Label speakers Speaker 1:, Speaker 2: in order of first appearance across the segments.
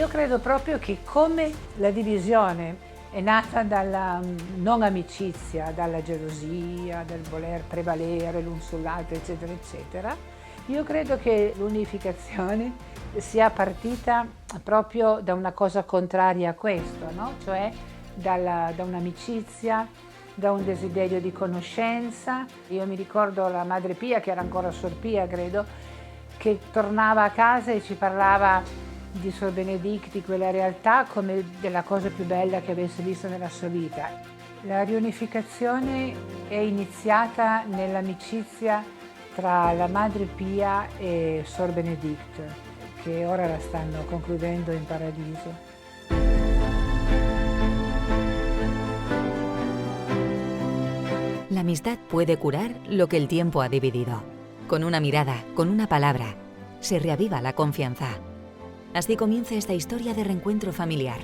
Speaker 1: io credo proprio che come la divisione è nata dalla non amicizia, dalla gelosia, dal voler prevalere l'un sull'altro, eccetera, eccetera, io credo che l'unificazione sia partita proprio da una cosa contraria a questo, no? Cioè da un'amicizia, da un desiderio di conoscenza. Io mi ricordo la Madre Pia, che era ancora Sor Pia, credo, che tornava a casa e ci parlava di Sor Benedicti, quella realtà, come della cosa più bella che avesse visto nella sua vita. La riunificazione è iniziata nell'amicizia tra la Madre Pia e Sor Benedicte, che ora la stanno concludendo in paradiso.
Speaker 2: La amistad puede curar lo que el tiempo ha dividido. Con una mirada, con una palabra, se reaviva la confianza. Así comienza esta historia de reencuentro familiar.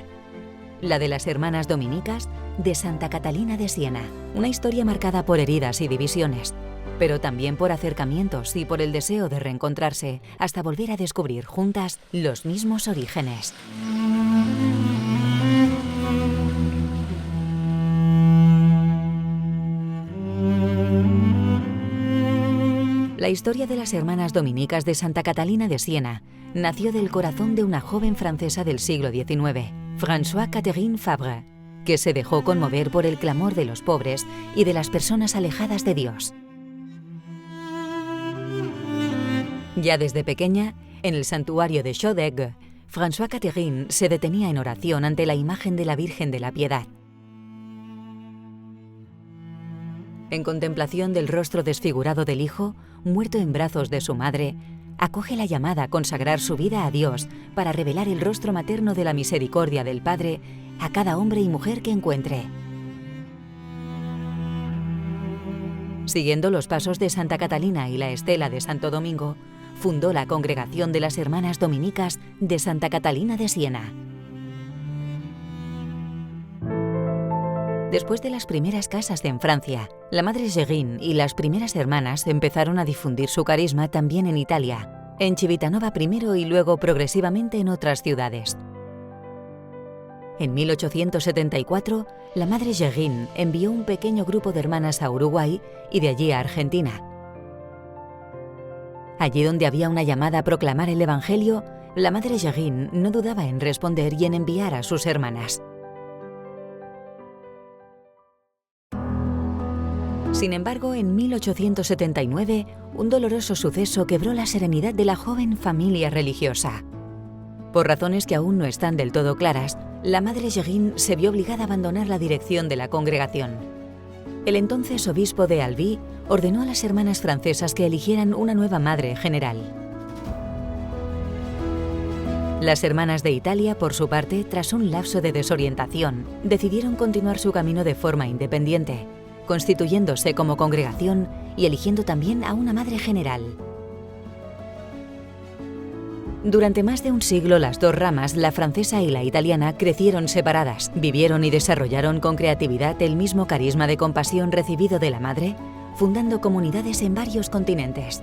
Speaker 2: La de las hermanas dominicas de Santa Catalina de Siena. Una historia marcada por heridas y divisiones, pero también por acercamientos y por el deseo de reencontrarse hasta volver a descubrir juntas los mismos orígenes. La historia de las hermanas dominicas de Santa Catalina de Siena nació del corazón de una joven francesa del siglo XIX, Françoise Catherine Fabre, que se dejó conmover por el clamor de los pobres y de las personas alejadas de Dios. Ya desde pequeña, en el santuario de Chaudeg, Françoise Catherine se detenía en oración ante la imagen de la Virgen de la Piedad. En contemplación del rostro desfigurado del hijo, muerto en brazos de su madre, acoge la llamada a consagrar su vida a Dios para revelar el rostro materno de la misericordia del Padre a cada hombre y mujer que encuentre. Siguiendo los pasos de Santa Catalina y la estela de Santo Domingo, fundó la Congregación de las Hermanas Dominicas de Santa Catalina de Siena. Después de las primeras casas en Francia, la Madre Gérin y las primeras hermanas empezaron a difundir su carisma también en Italia, en Civitanova primero y luego progresivamente en otras ciudades. En 1874, la Madre Gérin envió un pequeño grupo de hermanas a Uruguay y de allí a Argentina. Allí donde había una llamada a proclamar el Evangelio, la Madre Gérin no dudaba en responder y en enviar a sus hermanas. Sin embargo, en 1879, un doloroso suceso quebró la serenidad de la joven familia religiosa. Por razones que aún no están del todo claras, la Madre Gérin se vio obligada a abandonar la dirección de la congregación. El entonces obispo de Albi ordenó a las hermanas francesas que eligieran una nueva madre general. Las hermanas de Italia, por su parte, tras un lapso de desorientación, decidieron continuar su camino de forma independiente, constituyéndose como congregación y eligiendo también a una madre general. Durante más de un siglo, las dos ramas, la francesa y la italiana, crecieron separadas, vivieron y desarrollaron con creatividad el mismo carisma de compasión recibido de la madre, fundando comunidades en varios continentes.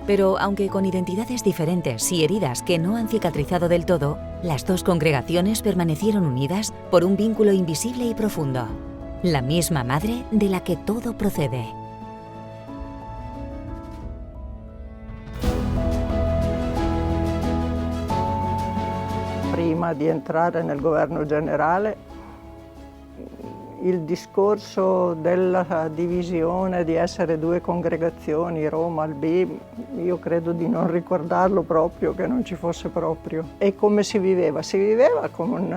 Speaker 2: Pero, aunque con identidades diferentes y heridas que no han cicatrizado del todo, las dos congregaciones permanecieron unidas por un vínculo invisible y profundo. La misma madre de la que todo procede.
Speaker 3: Prima di entrare nel governo generale, il discorso della divisione, di essere due congregazioni, Roma, Albi, io credo di non ricordarlo proprio, che non ci fosse proprio. E come si viveva? Si viveva con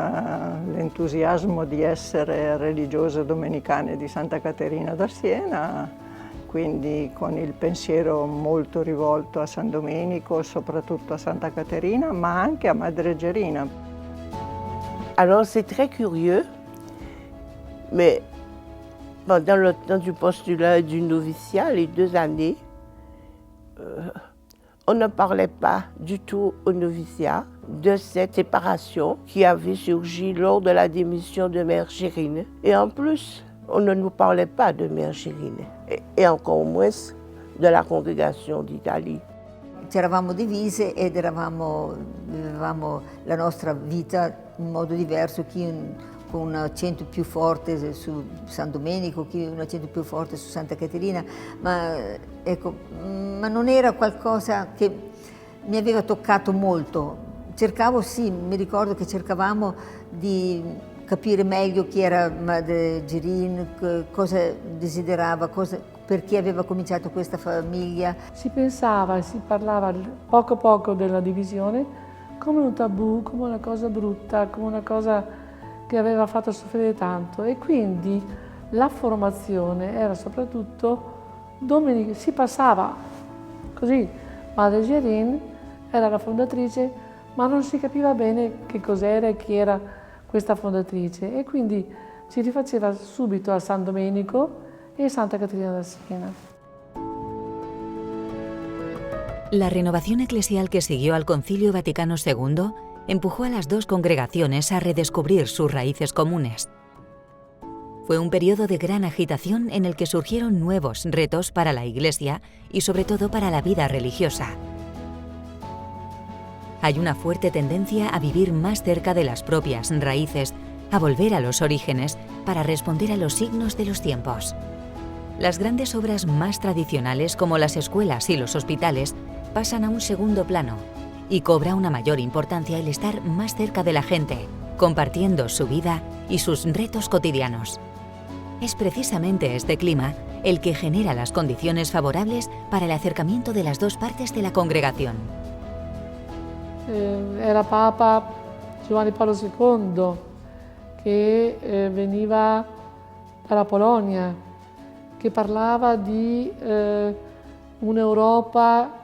Speaker 3: l'entusiasmo di essere religiose domenicane di Santa Caterina da Siena, quindi con il pensiero molto rivolto a San Domenico, soprattutto a Santa Caterina, ma anche a Madre Gerina.
Speaker 4: Alors c'est très curieux, mais pendant le temps du postulat et du noviciat, les 2 années, on ne parlait pas du tout au noviciat de cette séparation qui avait surgi lors de la démission de Mère Gérine. Et en plus, on ne nous parlait pas de Mère Gérine, et encore moins de la congrégation d'Italie.
Speaker 5: ci eravamo divise ed vivevamo la nostra vita in modo diverso, con un accento più forte su San Domenico, chi un accento più forte su Santa Caterina, ma non era qualcosa che mi aveva toccato molto. Mi ricordo che cercavamo di capire meglio chi era Madre Gerin, cosa desiderava, perché aveva cominciato questa famiglia.
Speaker 6: Si pensava e si parlava poco poco della divisione come un tabù, come una cosa brutta, come una cosa che aveva fatto soffrire tanto, e quindi la formazione era soprattutto domenica, si passava così. Madre Gerin era la fondatrice, ma non si capiva bene che cos'era e chi era questa fondatrice, e quindi si rifaceva subito a San Domenico e Santa Caterina da Siena.
Speaker 2: La renovación eclesial que siguió al Concilio Vaticano II empujó a las dos congregaciones a redescubrir sus raíces comunes. Fue un periodo de gran agitación en el que surgieron nuevos retos para la Iglesia y sobre todo para la vida religiosa. Hay una fuerte tendencia a vivir más cerca de las propias raíces, a volver a los orígenes para responder a los signos de los tiempos. Las grandes obras más tradicionales, como las escuelas y los hospitales, pasan a un segundo plano y cobra una mayor importancia el estar más cerca de la gente, compartiendo su vida y sus retos cotidianos. Es precisamente este clima el que genera las condiciones favorables para el acercamiento de las dos partes de la congregación.
Speaker 6: Era Papa Giovanni Paolo II che veniva dalla Polonia, che parlava di un'Europa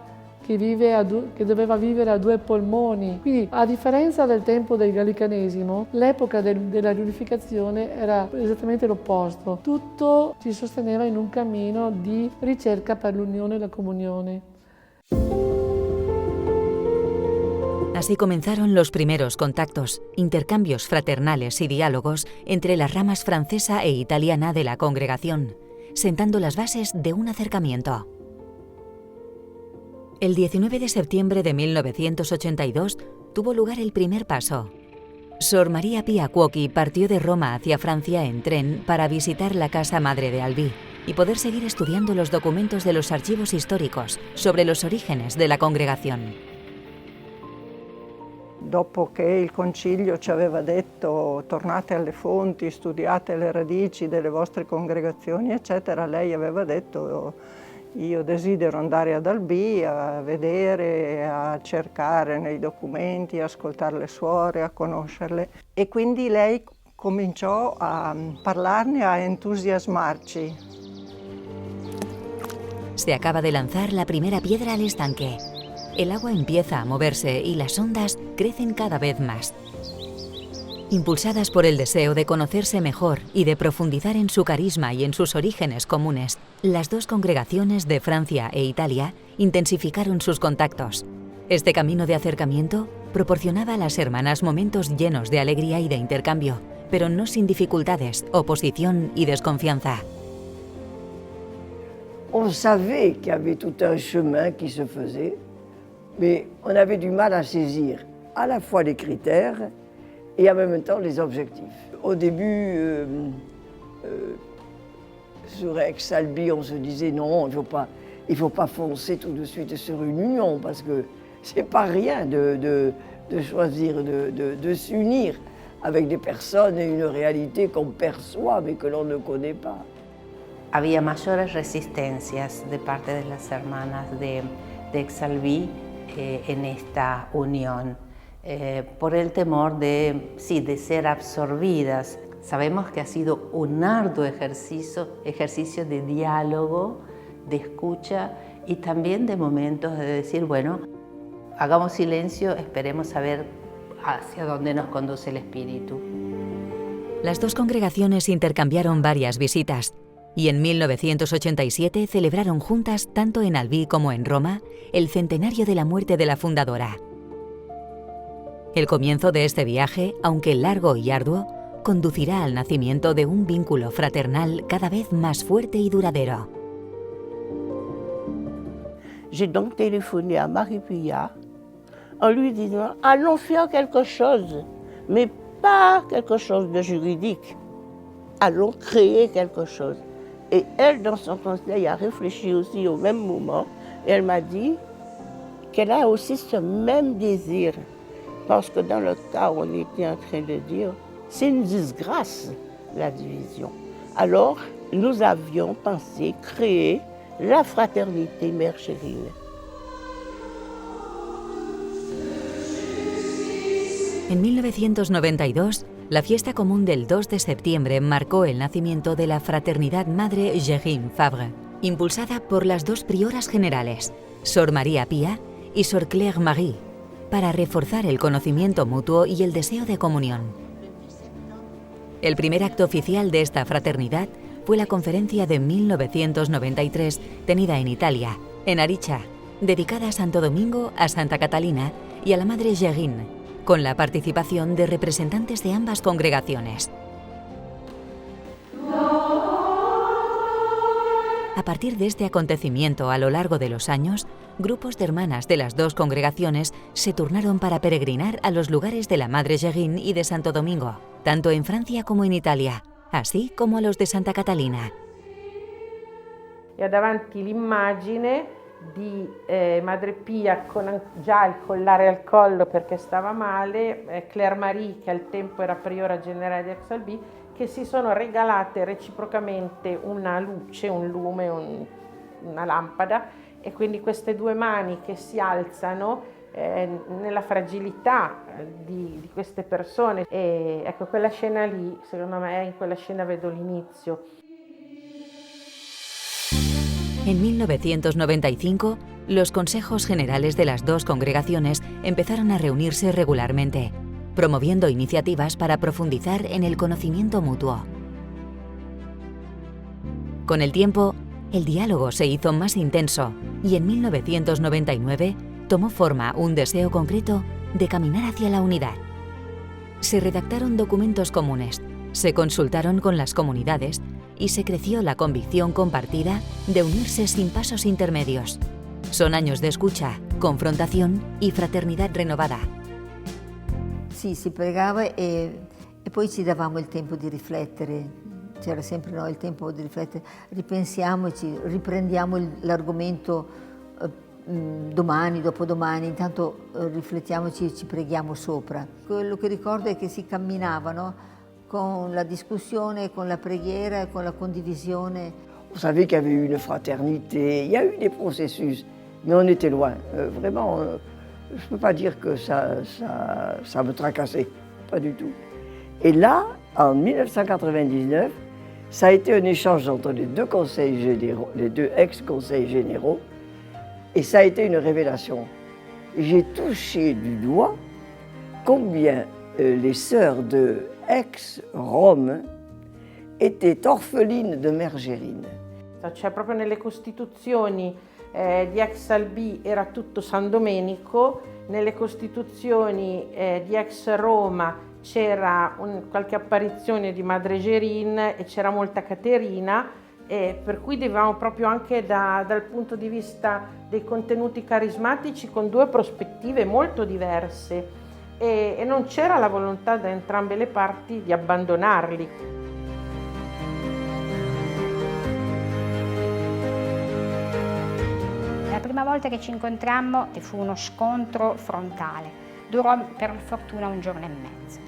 Speaker 6: che doveva vivere a due polmoni. Quindi, a differenza del tempo del gallicanesimo, l'epoca della riunificazione era esattamente l'opposto. Tutto si sosteneva in un cammino di ricerca per l'unione e la comunione.
Speaker 2: Así comenzaron los primeros contactos, intercambios fraternales y diálogos entre las ramas francesa e italiana de la congregación, sentando las bases de un acercamiento. El 19 de septiembre de 1982 tuvo lugar el primer paso. Sor María Pia Cuocchi partió de Roma hacia Francia en tren para visitar la Casa Madre de Albi y poder seguir estudiando los documentos de los archivos históricos sobre los orígenes de la congregación.
Speaker 3: Dopo che il concilio ci aveva detto tornate alle fonti, studiate le radici delle vostre congregazioni, eccetera, lei aveva detto io desidero andare ad Albi a vedere, a cercare nei documenti, a ascoltare le suore, a conoscerle. E quindi lei cominciò a parlarne, a entusiasmarci.
Speaker 2: Se acaba de lanzar la primera piedra al estanque. El agua empieza a moverse y las ondas crecen cada vez más. Impulsadas por el deseo de conocerse mejor y de profundizar en su carisma y en sus orígenes comunes, las dos congregaciones de Francia e Italia intensificaron sus contactos. Este camino de acercamiento proporcionaba a las hermanas momentos llenos de alegría y de intercambio, pero no sin dificultades, oposición y desconfianza.
Speaker 7: On savait qu'il y avait tout un chemin qui se faisait, mais on avait du mal à saisir à la fois les critères et en même temps les objectifs. Au début, sur Aix-Albi, on se disait non, il faut pas foncer tout de suite sur une union parce que c'est pas rien de choisir de s'unir avec des personnes et une réalité qu'on perçoit mais que l'on ne connaît pas.
Speaker 8: Había mayores resistencias de parte de las hermanas de Aix-Albi en esta unión, por el temor de ser absorbidas. Sabemos que ha sido un arduo ejercicio de diálogo, de escucha y también de momentos de decir, bueno, hagamos silencio, esperemos a ver hacia dónde nos conduce el espíritu.
Speaker 2: Las dos congregaciones intercambiaron varias visitas y en 1987 celebraron juntas, tanto en Albi como en Roma, el centenario de la muerte de la fundadora. El comienzo de este viaje, aunque largo y arduo, conducirá al nacimiento de un vínculo fraternal cada vez más fuerte y duradero.
Speaker 4: J'ai donc téléphoné à Marie Pia en lui disant « Allons faire quelque chose, mais pas quelque chose de juridique. Allons créer quelque chose. » Et elle, dans son conseil, a réfléchi aussi au même moment. Et elle m'a dit qu'elle a aussi ce même désir. Parce que dans le cas où on était en train de dire, c'est une disgrâce, la division. Alors, nous avions pensé créer la fraternité Mère Chérine.
Speaker 2: En 1992, la fiesta común del 2 de septiembre marcó el nacimiento de la Fraternidad Madre Gérine Fabre, impulsada por las dos prioras generales, Sor María Pía y Sor Claire Marie, para reforzar el conocimiento mutuo y el deseo de comunión. El primer acto oficial de esta fraternidad fue la conferencia de 1993 tenida en Italia, en Aricha, dedicada a Santo Domingo, a Santa Catalina y a la Madre Gérine, con la participación de representantes de ambas congregaciones. A partir de este acontecimiento, a lo largo de los años, grupos de hermanas de las dos congregaciones se turnaron para peregrinar a los lugares de la Madre Gérine y de Santo Domingo, tanto en Francia como en Italia, así como a los de Santa Catalina.
Speaker 9: E ho davanti l'immagine di Madre Pia con già il collare al collo perché stava male, Claire Marie, che al tempo era priora generale di Aix-Albi, che si sono regalate reciprocamente una luce, un lume, una lampada, e quindi queste due mani che si alzano nella fragilità di queste persone. E ecco, quella scena lì, secondo me, in quella scena vedo l'inizio.
Speaker 2: En 1995, los consejos generales de las dos congregaciones empezaron a reunirse regularmente, promoviendo iniciativas para profundizar en el conocimiento mutuo. Con el tiempo, el diálogo se hizo más intenso y en 1999 tomó forma un deseo concreto de caminar hacia la unidad. Se redactaron documentos comunes, se consultaron con las comunidades y se creció la convicción compartida de unirse sin pasos intermedios. Son años de escucha, confrontación y fraternidad renovada.
Speaker 5: Sì, si pregava e poi ci davamo il tempo di riflettere, c'era sempre il tempo di riflettere, ripensiamoci, riprendiamo l'argomento domani, dopodomani, intanto riflettiamoci e ci preghiamo sopra. Quello che ricordo è che si camminavano con la discussione, con la preghiera, con la condivisione.
Speaker 7: Vous savez qu'il y avait eu une fraternité, il y a eu des processus, mais on était loin. Vraiment, je ne peux pas dire que ça me tracassait, pas du tout. Et là, en 1999, ça a été un échange entre les deux conseils généraux, les deux ex-conseils généraux, et ça a été une révélation. J'ai touché du doigt combien les sœurs de ex-Rome étaient orphelines de Mère Gérine.
Speaker 9: Cioè proprio nelle costituzioni di Aix-Albi era tutto San Domenico, nelle costituzioni di ex-Roma c'era qualche apparizione di Madre Gérine e c'era molta Caterina, per cui vivevamo proprio anche dal punto di vista dei contenuti carismatici con due prospettive molto diverse. E non c'era la volontà da entrambe le parti di abbandonarli.
Speaker 10: La prima volta che ci incontrammo fu uno scontro frontale, durò per fortuna un giorno e mezzo.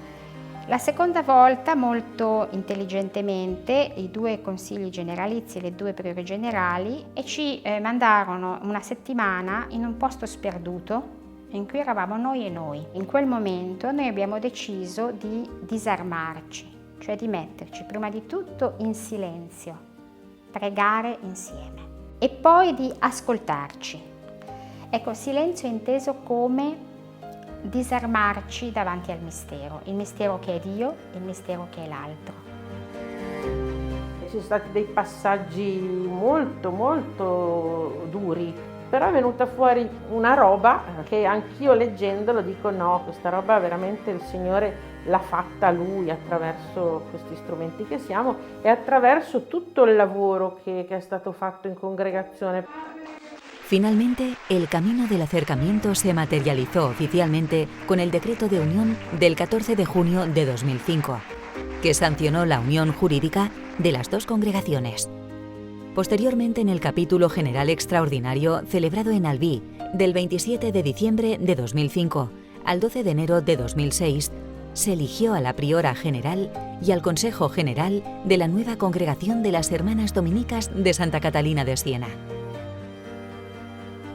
Speaker 10: La seconda volta, molto intelligentemente, i due consigli generalizi e le due priore generali ci mandarono una settimana in un posto sperduto in cui eravamo noi e noi. In quel momento noi abbiamo deciso di disarmarci, cioè di metterci prima di tutto in silenzio, pregare insieme e poi di ascoltarci. Ecco, silenzio inteso come disarmarci davanti al mistero, il mistero che è Dio e il mistero che è l'altro.
Speaker 9: Ci sono stati dei passaggi molto molto duri, però è venuta fuori una roba che anch'io leggendolo dico no, questa roba veramente il Signore l'ha fatta Lui attraverso questi strumenti che siamo e attraverso tutto il lavoro che è stato fatto in congregazione.
Speaker 2: Finalmente, el camino del acercamiento se materializó oficialmente con el decreto de unión del 14 de junio de 2005, que sancionó la unión jurídica de las dos congregaciones. Posteriormente, en el capítulo general extraordinario celebrado en Albi del 27 de diciembre de 2005 al 12 de enero de 2006, se eligió a la priora general y al Consejo General de la nueva congregación de las Hermanas Dominicas de Santa Catalina de Siena.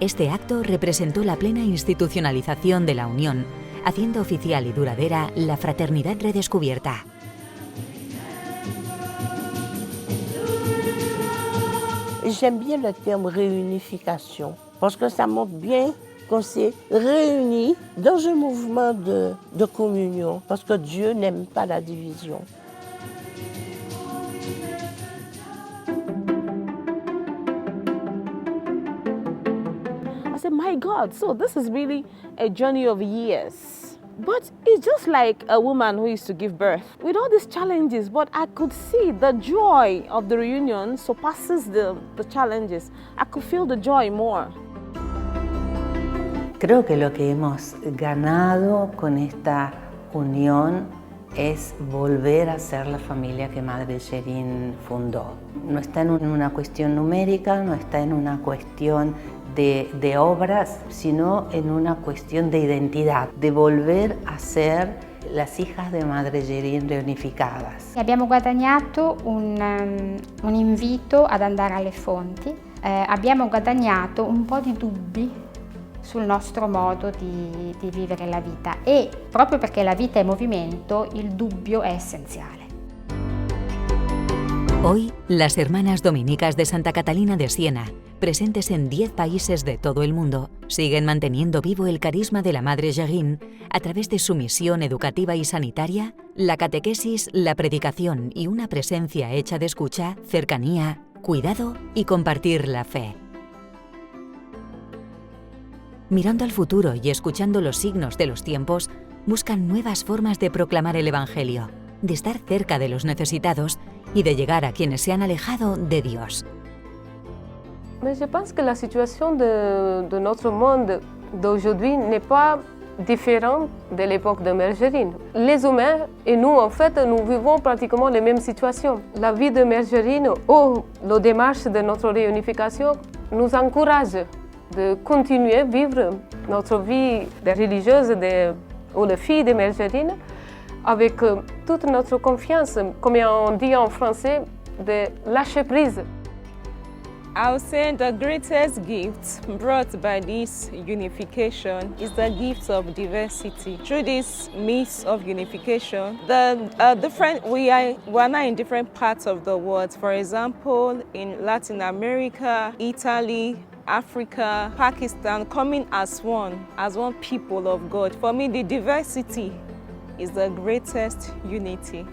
Speaker 2: Este acto representó la plena institucionalización de la unión, haciendo oficial y duradera la fraternidad redescubierta.
Speaker 4: J'aime bien le terme réunification, parce que ça montre bien qu'on s'est réunis dans un mouvement de communion, parce que Dieu n'aime pas la division.
Speaker 11: I said, my God, so this is really a journey of years. But it's just like a woman who used to give birth. With all these challenges, but I could see the joy of the reunion surpasses the challenges. I could feel the joy more.
Speaker 8: Creo que lo que hemos ganado con esta unión es volver a ser la familia que Madre Gerín fundó. No está en una cuestión numérica, no está en una cuestión de obras, sino en una cuestione di identità, di volver a ser las hijas de Madre Gerín reunificadas.
Speaker 10: Abbiamo guadagnato un invito ad andare alle fonti, abbiamo guadagnato un po' di dubbi sul nostro modo di vivere la vita e proprio perché la vita è movimento, il dubbio è essenziale.
Speaker 2: Hoy, las Hermanas Dominicas de Santa Catalina de Siena, presentes en 10 países de todo el mundo, siguen manteniendo vivo el carisma de la Madre Gerín a través de su misión educativa y sanitaria, la catequesis, la predicación y una presencia hecha de escucha, cercanía, cuidado y compartir la fe. Mirando al futuro y escuchando los signos de los tiempos, buscan nuevas formas de proclamar el Evangelio, de estar cerca de los necesitados y de llegar a quienes se han alejado de Dios.
Speaker 6: Mais je pense que la situation de notre monde d'aujourd'hui n'est pas différente de l'époque de Mère Gerín. Les humains et nous, en fait, nous vivons pratiquement les mêmes situations. La vie de Mère Gerín ou la démarche de notre réunification nous encourage de continuer à vivre notre vie de religieuse ou de fille de Mère Gerín avec toute notre confiance, comme on dit en français, de lâcher prise.
Speaker 12: I would say the greatest gift brought by this unification is the gift of diversity. Through this mix of unification, we are now in different parts of the world. For example, in Latin America, Italy, Africa, Pakistan, coming as one people of God. For me, the diversity is the greatest unity.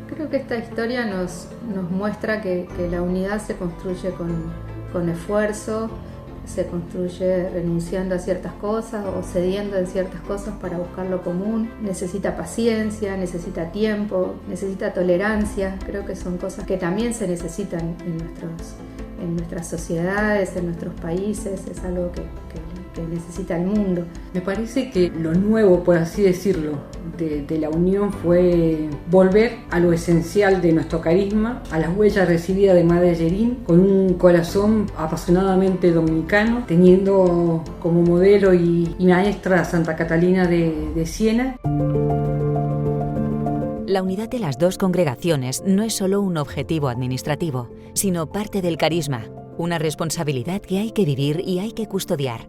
Speaker 13: Creo que esta historia nos muestra que la unidad se construye con esfuerzo, se construye renunciando a ciertas cosas o cediendo en ciertas cosas para buscar lo común. Necesita paciencia, necesita tiempo, necesita tolerancia. Creo que son cosas que también se necesitan en nuestras sociedades, en nuestros países. Es algo que necesita el mundo.
Speaker 14: Me parece que lo nuevo, por así decirlo, de la unión fue volver a lo esencial de nuestro carisma, a las huellas recibidas de Madre Gerín, con un corazón apasionadamente dominicano, teniendo como modelo y maestra a Santa Catalina de Siena.
Speaker 2: La unidad de las dos congregaciones no es solo un objetivo administrativo, sino parte del carisma, una responsabilidad que hay que vivir y hay que custodiar.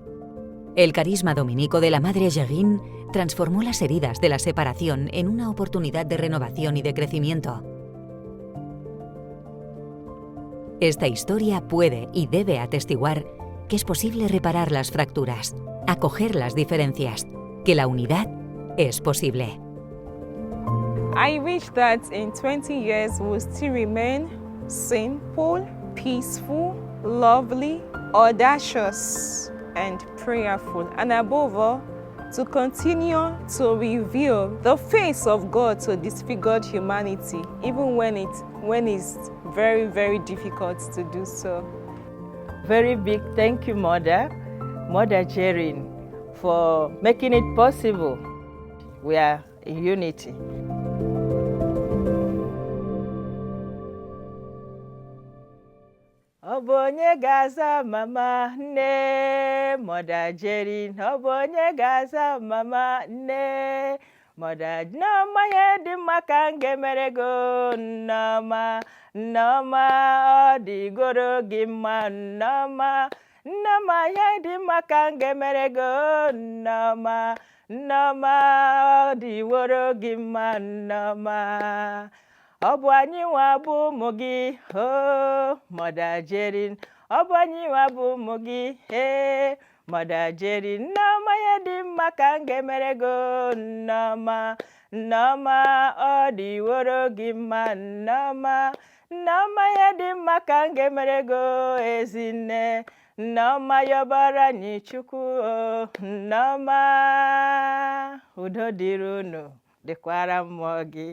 Speaker 2: El carisma dominico de la Madre Gerín transformó las heridas de la separación en una oportunidad de renovación y de crecimiento. Esta historia puede y debe atestiguar que es posible reparar las fracturas, acoger las diferencias, que la unidad es posible.
Speaker 12: I wish that in 20 years we'll still remain simple, peaceful, lovely, audacious, and prayerful, and above all, to continue to reveal the face of God to disfigured humanity, even when it's very, very difficult to do so.
Speaker 15: very big thank you, Mother Jerin, for making it possible. We are in unity. Ọ bụ onye ga-aza mama nne Mother Jerin, ọ bụ onye ga-aza mama nne Mother. Nneọma ihe dị mma ka m ga-emere go Nneọma, Nneọma ọ dịgoro gị mma Nneọma, Nneọma ihe dị mma ka m ga-emere go Nneọma, Nneọma ọ dịworo gị mma Nneọma. Ọ bụ anyị nwa bụ ụmụ gị oh Mother Jerin, ọ bụ anyị nwa bụ ụmụ gị Mother Jerin. Nneọma ihe dị mma ka m ga-emere go Nneọma, Nneọma ọ dịworo gị mma Nneọma, Nneọma ihe dị mma ka m ga-emere go Ezinne, Nneọma yọbara anyị Chukwu oh Nneọma. Udo dịrị unu, dịkwara mmụọ gị.